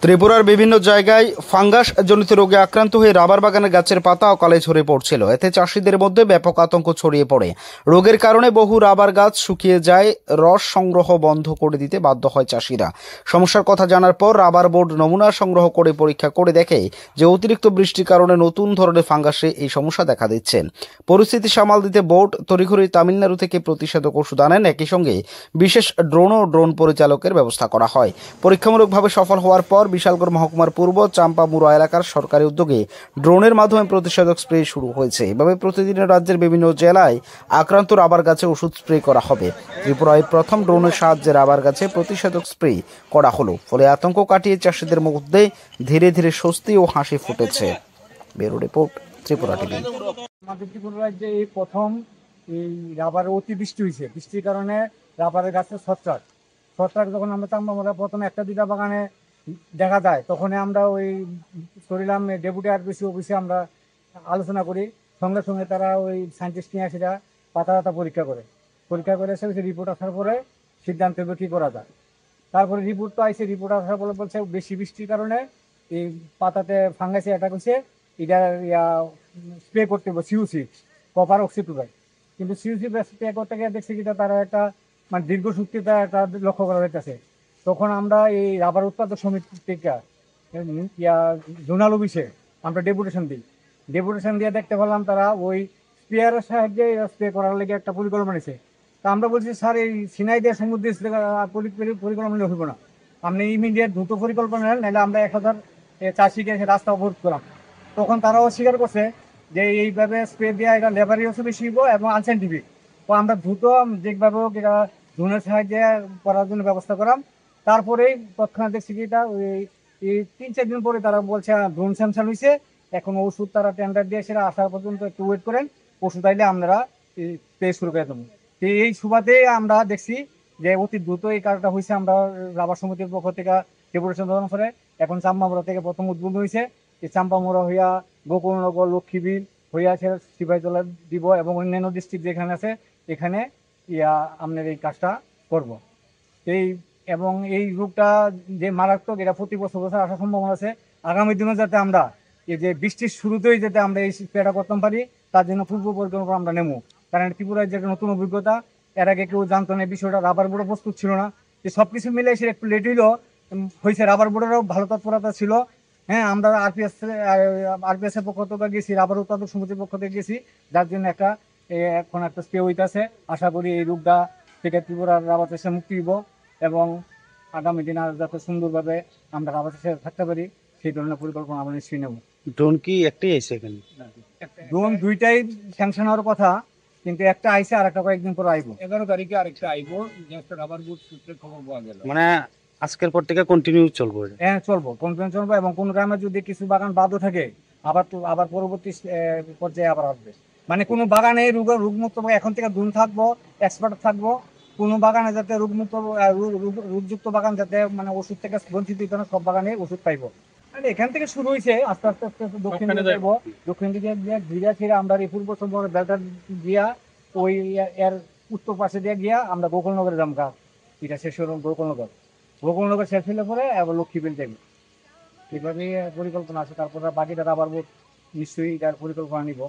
ত্রিপুরার বিভিন্ন জায়গায় ফাঙ্গাস জনিত রোগে আক্রান্ত হয়ে রাবার বাগানের গাছের পাতা অকালে ঝরে পড়ছিল। এতে চাষিদের মধ্যে ব্যাপক আতঙ্ক ছড়িয়ে পড়ে। রোগের কারণে বহু রাবার গাছ শুকিয়ে যায়, রস সংগ্রহ বন্ধ করে দিতে বাধ্য হয় চাষিরা। সমস্যার কথা জানার পর রাবার বোর্ড নমুনা সংগ্রহ করে পরীক্ষা করে দেখে যে অতিরিক্ত বৃষ্টির কারণে নতুন ধরনের ফাঙ্গাসে এই সমস্যা দেখা দিচ্ছে। পরিস্থিতি সামাল দিতে বোর্ড তড়িঘড়ি তামিলনাড়ু থেকে প্রতিষেধক ওষুধ আনেন। একই সঙ্গে বিশেষ ড্রোন পরিচালকের ব্যবস্থা করা হয়। পরীক্ষামূলকভাবে সফল হওয়ার পর বিশালগড় মহকুমার পূর্ব চাম্পামুড়া এলাকার সরকারি উদ্যোগে ড্রোনের মাধ্যমে প্রতিষেধক স্প্রে শুরু হয়েছে। এভাবে প্রতিদিন রাজ্যের বিভিন্ন জেলায় আক্রান্ত রাবার গাছে ওষুধ স্প্রে করা হবে। ত্রিপুরায় প্রথম ড্রোনের সাহায্যে রাবার গাছে প্রতিষেধক স্প্রে করা হলো। ফলে আতঙ্ক কাটিয়ে চাষিদের মধ্যে ধীরে ধীরে স্বস্তি ও হাসি ফুটেছে। Bureau report, Tripura TV. আমাদের ত্রিপুরা রাজ্যে এই প্রথম এই রাবার অতিবৃষ্টি হয়েছে। বৃষ্টির কারণে রাবারের গাছের ছত্রাক যখন আমরা চাম্পামুড়া প্রথমে একটা দুটা বাগানে দেখা যায়, তখন আমরা ওই করিলাম ডেপুটি আরপিসি অফিসে আমরা আলোচনা করি। সঙ্গে সঙ্গে তারা ওই সায়েন্টিস্ট নিয়ে সেটা পাতা পরীক্ষা করে এসে রিপোর্ট আসার পরে সিদ্ধান্ত হবে কী করা যায়। তারপরে রিপোর্ট তো আইসে, রিপোর্ট আসার পরে বলছে বেশি বৃষ্টির কারণে এই পাতাতে ফাঙ্গাসে অ্যাটাক হচ্ছে, এটা স্প্রে করতে হবে সিউসি কপার অক্সিক্লোরাইড। কিন্তু সিউসি স্প্রে করতে গিয়ে দেখছি কিনা তারা একটা মানে দীর্ঘসূত্রিতা একটা লক্ষ্য করা যাইতেছে। তখন আমরা এই রাবার উৎপাদক সমিতি থেকে জোনাল অফিসে আমরা ডেপুটেশন দিয়ে দেখতে পেলাম তারা ওই স্প্রেয়ারের সাহায্যে স্প্রে করার লেগে একটা পরিকল্পনা নিয়েছে। তা আমরা বলছি স্যার এই সিনাই দিয়ে সমুদ্রে পরিকল্পনা হইব না, আপনি ইমিডিয়েট দ্রুত পরিকল্পনা নেন, নাহলে আমরা 1000 চাষিকে রাস্তা অবরোধ করলাম। তখন তারাও স্বীকার করছে যে এইভাবে স্প্রে দেওয়া এটা লেবারি হচ্ছে বেশি হইব এবং আনসাইন্টিফিক। তো আমরা দ্রুত যেভাবে হোক এটা ড্রোনের সাহায্যে করার জন্য ব্যবস্থা করলাম। তারপরেই তৎক্ষণাৎ দেখছি কি এটা এই 3-4 দিন পরে তারা বলছে ড্রোন স্যাংশন হয়েছে, এখন ওষুধ তারা টেন্ডার দিয়ে সেটা আসা পর্যন্ত একটু ওয়েট করেন, ওষুধ আইলে আপনারা স্প্রে শুরু করে দেবো। তো এই সুবাদে আমরা দেখছি যে অতি দ্রুত এই কাজটা হয়েছে। আমরা রাবার সমিতির পক্ষ থেকে ডেপুটেশন দেওয়ার পরে এখন চাম্পামুড়া থেকে প্রথম উদ্বোধন হয়েছে। এই চাম্পামুড়া হইয়া গোকুলনগর, লক্ষ্মীবিল হইয়া সেটা সিপাহীজলা দিব এবং অন্যান্য ডিস্ট্রিক্ট যেখানে আছে এখানে আপনার এই কাজটা করব। এবং এই রোগটা যে মারাত্মক, এটা প্রতি বছর আসার সম্ভাবনা আছে। আগামী দিনে যাতে আমরা এই যে বৃষ্টির শুরুতেই যাতে আমরা এই স্প্রেটা করতে পারি, তার জন্য পূর্ব পরিকল্পনা আমরা নেব। কারণ ত্রিপুরার যে নতুন অভিজ্ঞতা, এর আগে কেউ জানতো না বিষয়টা, রাবার বোর্ডও প্রস্তুত ছিল না। যে সব কিছু মিলে এসে একটু লেট হয়েছে। রাবার বোর্ডেরও ভালো তৎপরতা ছিল। হ্যাঁ, আমরা আরপিএস এর পক্ষ থেকে গেছি, রাবার উৎপাদক সমিতির পক্ষ থেকে গেছি, যার জন্য এখন একটা স্প্রে হইতেছে। আশা করি এই রোগটা থেকে ত্রিপুরার রাবার চাষে মুক্তি দিব এবং আগামী দিন আর যাতে সুন্দরভাবে আমরা রাবার চাষে থাকতে পারি সেই ধরনের পরিকল্পনা আমরা নিশ্চয়ই নেব। ড্রোন কি একটাই আইছে এখানে? ড্রোন দুইটাই স্যাংশন হওয়ার কথা, কিন্তু একটা আইছে আর একটা কয়েকদিন পর আইব। 11 তারিখে আরেকটা আইব, জাস্ট রাবার বুট সূত্রে খবর পাওয়া গেল। মানে আজকের পর থেকে কন্টিনিউ চলবে? হ্যাঁ, কন্টিনিউ চলবো এবং কোন গ্রামে যদি কিছু বাগান বাদও থাকে আবার পরবর্তী পর্যায়ে আবার আসবে। মানে কোনো বাগানে রোগমুক্ত এখন থেকে ড্রোন থাকবো, এক্সপার্ট থাকবো। কোনো বাগানে যাতে রোগযুক্ত বাগান যাতে মানে ওষুধ থেকে বঞ্চিত হইতে না, সব বাগানে ওষুধ পাইবো। মানে এখান থেকে শুরু হয়েছে, আস্তে আস্তে দক্ষিণ দিকে যাইবো। দক্ষিণ দিকে ঘিরা ছেড়ে আমরা এই পূর্ব চম্পারণ বেলটা গিয়া ওই এর উত্তর পাশে দিয়ে গিয়া আমরা গোকুলনগরে যাম। গাছ এটা শেষ হল গোকুলনগর শেষ হলে পরে আবার লক্ষ্মীবিল যাবে। এইভাবে পরিকল্পনা আছে। তারপরে বাকিটা আবার নিশ্চয়ই এটার পরিকল্পনা নিব।